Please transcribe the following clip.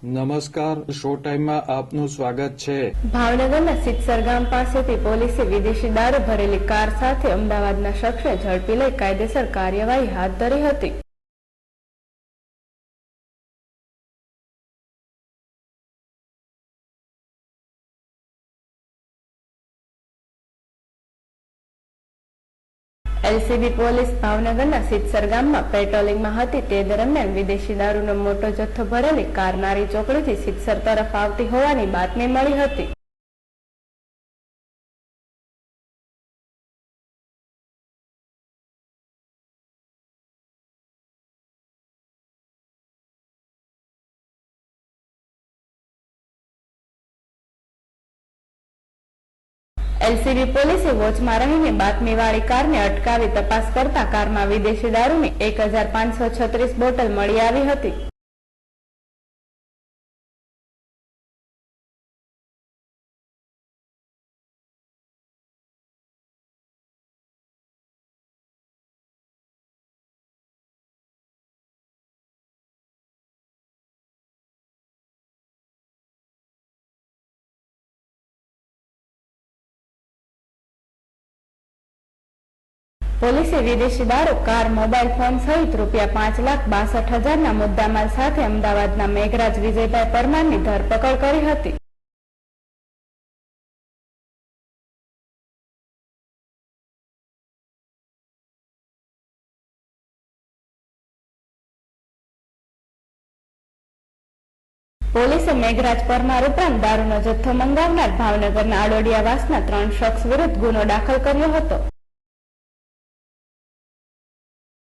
નમસ્કાર, શો ટાઈમમાં આપનું સ્વાગત છે। ભાવનગરના સિત્સર ગામ પાસેથી પોલીસે વિદેશી દારૂ ભરેલી કાર સાથે અમદાવાદના શખ્સને ઝડપી લઈ કાયદેસર કાર્યવાહી હાથ ધરી હતી। એલસીબી પોલીસ ભાવનગરના સિત્સર ગામમાં પેટ્રોલિંગમાં હતી તે દરમિયાન વિદેશી દારૂનો મોટો જથ્થો ભરેલી કાર નારી ચોકડીથી સિત્સર તરફ આવતી હોવાની બાતમી મળી હતી। એલસીબી પોલીસે વોચમાં રહીને બાતમીવાળી કારને અટકાવી તપાસ કરતા કારમાં વિદેશી દારૂની 1536 બોટલ મળી આવી હતી। પોલીસે વિદેશી દારૂ, કાર, મોબાઈલ ફોન સહિત ₹5,62,000ના મુદ્દામાલ સાથે અમદાવાદના મેઘરાજ વિજયભાઈ પરમારની ધરપકડ કરી હતી। પોલીસે મેઘરાજ પરમાર ઉપરાંત દારૂનો જથ્થો મંગાવનાર ભાવનગરના આડોડિયા વાસના 3 શખ્સ વિરુદ્ધ ગુનો દાખલ કર્યો હતો।